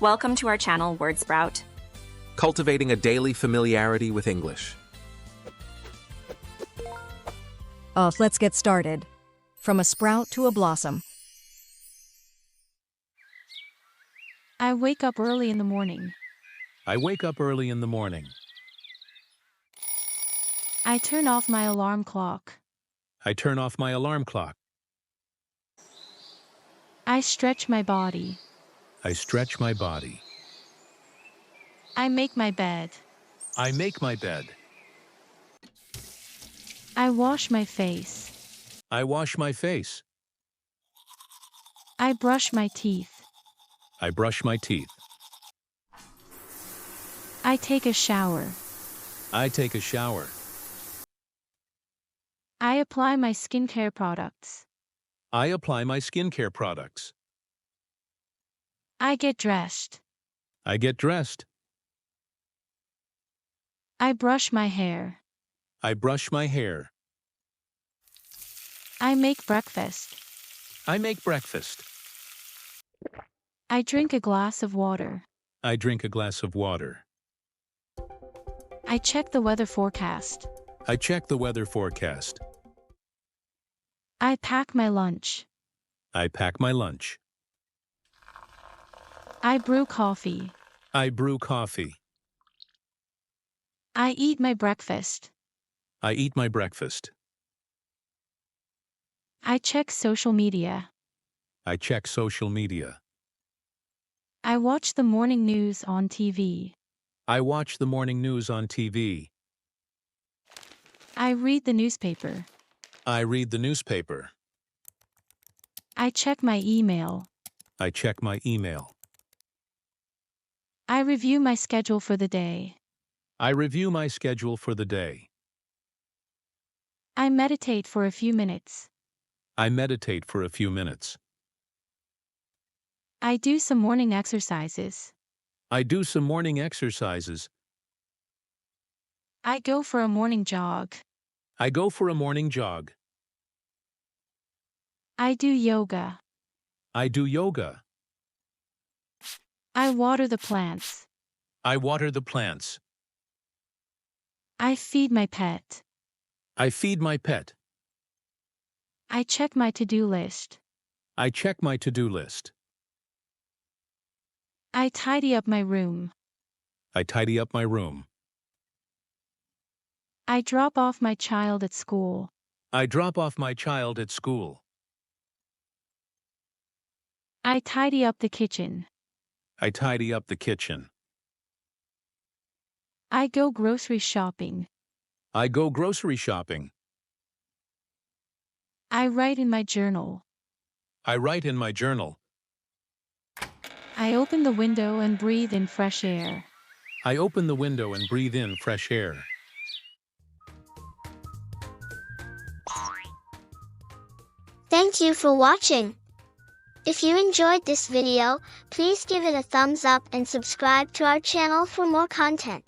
Welcome to our channel, WordSprout. Cultivating a daily familiarity with English. Let's get started. From a sprout to a blossom. I wake up early in the morning. I wake up early in the morning. I turn off my alarm clock. I turn off my alarm clock. I stretch my body. I stretch my body. I make my bed. I make my bed. I wash my face. I wash my face. I brush my teeth. I brush my teeth. I take a shower. I take a shower. I apply my skincare products. I apply my skincare products. I get dressed. I get dressed. I brush my hair. I brush my hair. I make breakfast. I make breakfast. I drink a glass of water. I drink a glass of water. I check the weather forecast. I check the weather forecast. I pack my lunch. I pack my lunch. I brew coffee. I brew coffee. I eat my breakfast. I eat my breakfast. I check social media. I check social media. I watch the morning news on TV. I watch the morning news on TV. I read the newspaper. I read the newspaper. I check my email. I check my email. I review my schedule for the day. I review my schedule for the day. I meditate for a few minutes. I meditate for a few minutes. I do some morning exercises. I do some morning exercises. I go for a morning jog. I go for a morning jog. I do yoga. I do yoga. I water the plants. I water the plants. I feed my pet. I feed my pet. I check my to-do list. I check my to-do list. I tidy up my room. I tidy up my room. I drop off my child at school. I drop off my child at school. I tidy up the kitchen. I tidy up the kitchen. I go grocery shopping. I go grocery shopping. I write in my journal. I write in my journal. I open the window and breathe in fresh air. I open the window and breathe in fresh air. Thank you for watching. If you enjoyed this video, please give it a thumbs up and subscribe to our channel for more content.